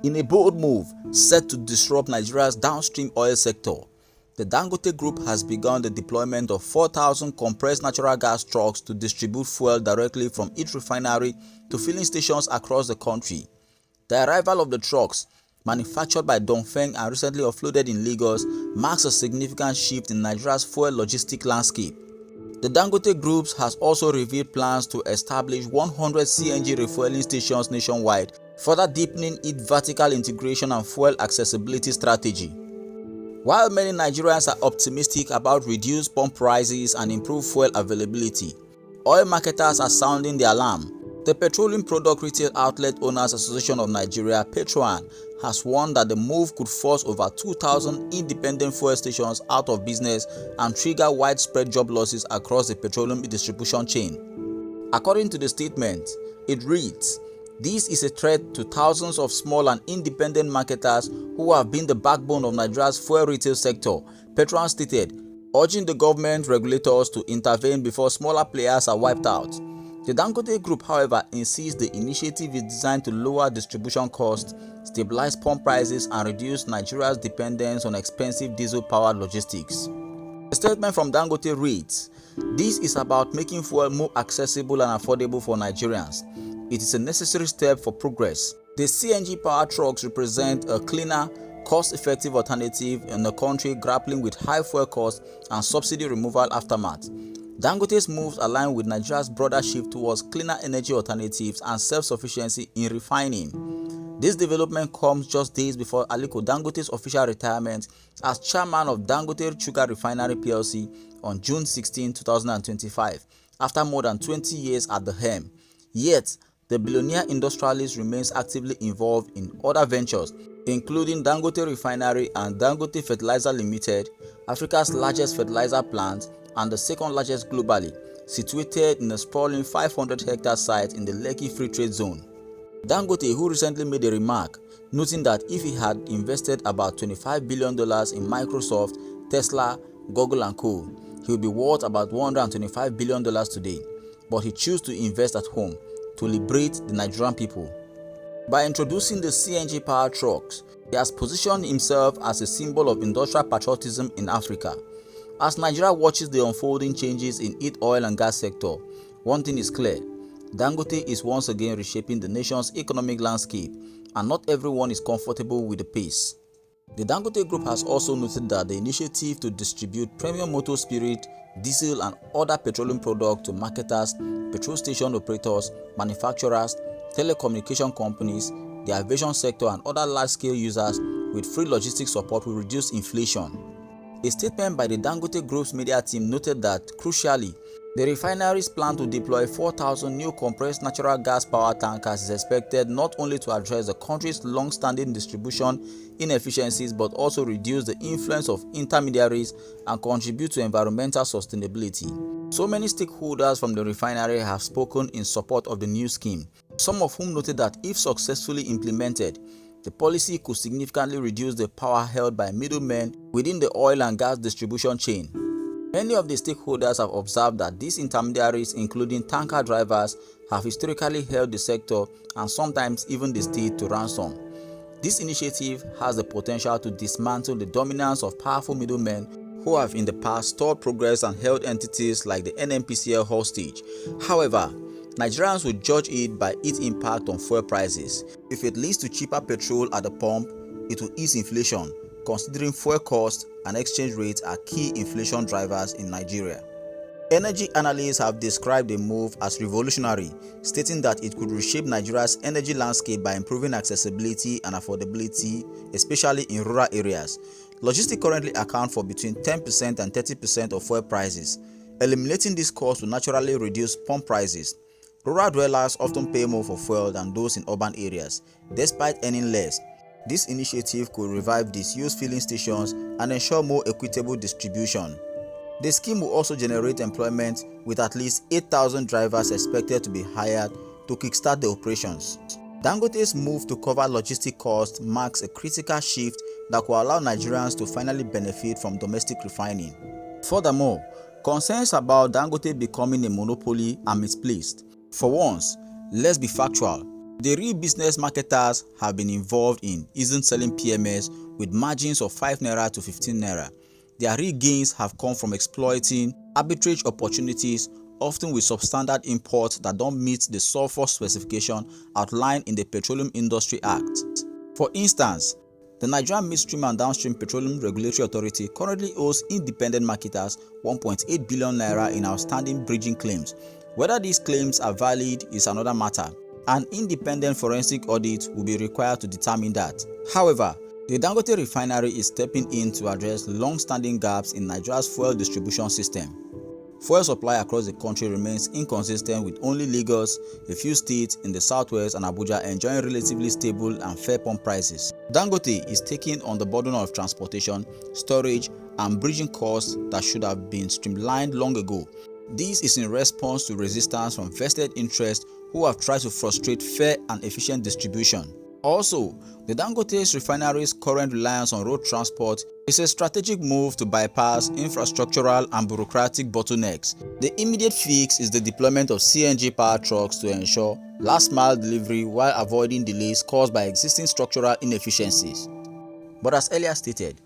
In a bold move set to disrupt Nigeria's downstream oil sector, the Dangote Group has begun the deployment of 4,000 compressed natural gas trucks to distribute fuel directly from each refinery to filling stations across the country. The arrival of the trucks, manufactured by Dongfeng and recently offloaded in Lagos, marks a significant shift in Nigeria's fuel logistic landscape. The Dangote Group has also revealed plans to establish 100 CNG refueling stations nationwide, further deepening its vertical integration and fuel accessibility strategy. While many Nigerians are optimistic about reduced pump prices and improved fuel availability, oil marketers are sounding the alarm. The Petroleum Product Retail Outlet Owners Association of Nigeria, Petrol, has warned that the move could force over 2,000 independent fuel stations out of business and trigger widespread job losses across the petroleum distribution chain. According to the statement, it reads, "This is a threat to thousands of small and independent marketers who have been the backbone of Nigeria's fuel retail sector," Petrol stated, urging the government regulators to intervene before smaller players are wiped out. The Dangote Group, however, insists the initiative is designed to lower distribution costs, stabilize pump prices, and reduce Nigeria's dependence on expensive diesel-powered logistics. A statement from Dangote reads, "This is about making fuel more accessible and affordable for Nigerians. It is a necessary step for progress." The CNG-powered trucks represent a cleaner, cost-effective alternative in a country grappling with high fuel costs and subsidy removal aftermath. Dangote's moves align with Nigeria's broader shift towards cleaner energy alternatives and self-sufficiency in refining. This development comes just days before Aliko Dangote's official retirement as chairman of Dangote Sugar Refinery plc on June 16, 2025, after more than 20 years at the helm. Yet, the billionaire industrialist remains actively involved in other ventures, including Dangote Refinery and Dangote Fertilizer Limited, Africa's largest fertilizer plant and the second largest globally, situated in a sprawling 500-hectare site in the Lekki Free Trade Zone. Dangote, who recently made a remark, noting that if he had invested about $25 billion in Microsoft, Tesla, Google and Co., he would be worth about $125 billion today, but he chose to invest at home to liberate the Nigerian people. By introducing the CNG-powered trucks, he has positioned himself as a symbol of industrial patriotism in Africa. As Nigeria watches the unfolding changes in its oil and gas sector, one thing is clear: Dangote is once again reshaping the nation's economic landscape, and not everyone is comfortable with the pace. The Dangote Group has also noted that the initiative to distribute premium motor spirit, diesel and other petroleum products to marketers, petrol station operators, manufacturers, telecommunication companies, the aviation sector and other large-scale users with free logistics support will reduce inflation. A statement by the Dangote Group's media team noted that, crucially, the refinery's plan to deploy 4,000 new compressed natural gas power tankers is expected not only to address the country's long-standing distribution inefficiencies but also reduce the influence of intermediaries and contribute to environmental sustainability. So many stakeholders from the refinery have spoken in support of the new scheme, some of whom noted that if successfully implemented, the policy could significantly reduce the power held by middlemen within the oil and gas distribution chain. Many of the stakeholders have observed that these intermediaries, including tanker drivers, have historically held the sector and sometimes even the state to ransom. This initiative has the potential to dismantle the dominance of powerful middlemen who have in the past stalled progress and held entities like the NNPCL hostage. However, Nigerians will judge it by its impact on fuel prices. If it leads to cheaper petrol at the pump, it will ease inflation, considering fuel costs and exchange rates are key inflation drivers in Nigeria. Energy analysts have described the move as revolutionary, stating that it could reshape Nigeria's energy landscape by improving accessibility and affordability, especially in rural areas. Logistics currently account for between 10% and 30% of fuel prices. Eliminating this cost will naturally reduce pump prices. Rural dwellers often pay more for fuel than those in urban areas, despite earning less. This initiative could revive disused filling stations and ensure more equitable distribution. The scheme will also generate employment, with at least 8,000 drivers expected to be hired to kickstart the operations. Dangote's move to cover logistic costs marks a critical shift that will allow Nigerians to finally benefit from domestic refining. Furthermore, concerns about Dangote becoming a monopoly are misplaced. For once, let's be factual. The real business marketers have been involved in isn't selling PMS with margins of 5 naira to 15 naira. Their real gains have come from exploiting arbitrage opportunities, often with substandard imports that don't meet the sulfur specification outlined in the Petroleum Industry Act. For instance, the Nigerian Midstream and Downstream Petroleum Regulatory Authority currently owes independent marketers 1.8 billion naira in outstanding bridging claims. Whether these claims are valid is another matter. An independent forensic audit will be required to determine that. However, the Dangote refinery is stepping in to address long-standing gaps in Nigeria's fuel distribution system. Fuel supply across the country remains inconsistent, with only Lagos, a few states in the southwest and Abuja enjoying relatively stable and fair pump prices. Dangote is taking on the burden of transportation, storage and bridging costs that should have been streamlined long ago. This is in response to resistance from vested interests who have tried to frustrate fair and efficient distribution. Also, the Dangote's refinery's current reliance on road transport is a strategic move to bypass infrastructural and bureaucratic bottlenecks. The immediate fix is the deployment of CNG powered trucks to ensure last-mile delivery while avoiding delays caused by existing structural inefficiencies. But as earlier stated,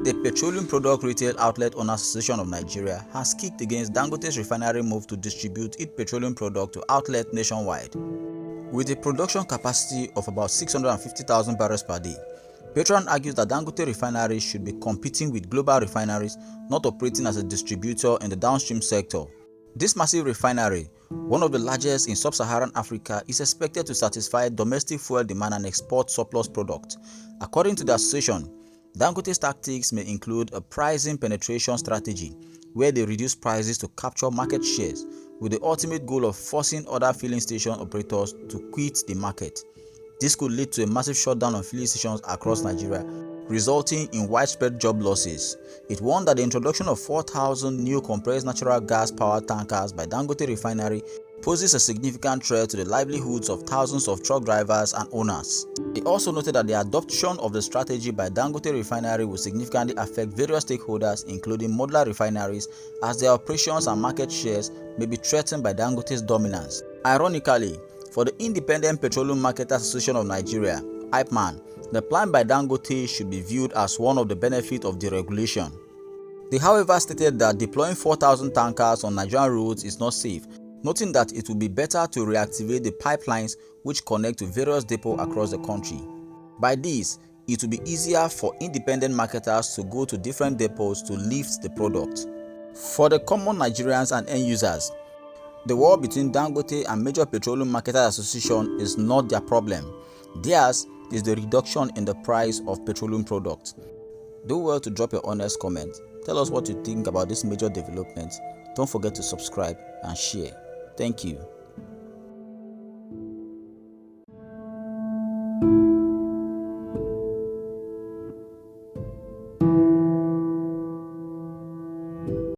the Petroleum Product Retail Outlet Owners Association of Nigeria has kicked against Dangote's refinery move to distribute its petroleum product to outlets nationwide. With a production capacity of about 650,000 barrels per day, Petrol argues that Dangote refineries should be competing with global refineries, not operating as a distributor in the downstream sector. This massive refinery, one of the largest in sub-Saharan Africa, is expected to satisfy domestic fuel demand and export surplus product. According to the association, Dangote's tactics may include a pricing penetration strategy, where they reduce prices to capture market shares, with the ultimate goal of forcing other filling station operators to quit the market. This could lead to a massive shutdown of filling stations across Nigeria, resulting in widespread job losses. It warned that the introduction of 4,000 new compressed natural gas powered tankers by Dangote Refinery poses a significant threat to the livelihoods of thousands of truck drivers and owners. He also noted that the adoption of the strategy by Dangote Refinery will significantly affect various stakeholders, including modular refineries, as their operations and market shares may be threatened by Dangote's dominance. Ironically, for the Independent Petroleum Marketers Association of Nigeria, IPMAN, the plan by Dangote should be viewed as one of the benefits of deregulation. They however stated that deploying 4,000 tankers on Nigerian roads is not safe, noting that it would be better to reactivate the pipelines which connect to various depots across the country. By this, it will be easier for independent marketers to go to different depots to lift the product. For the common Nigerians and end users, the war between Dangote and major petroleum marketers association is not their problem. Theirs is the reduction in the price of petroleum products. Do well to drop your honest comment. Tell us what you think about this major development. Don't forget to subscribe and share. Thank you.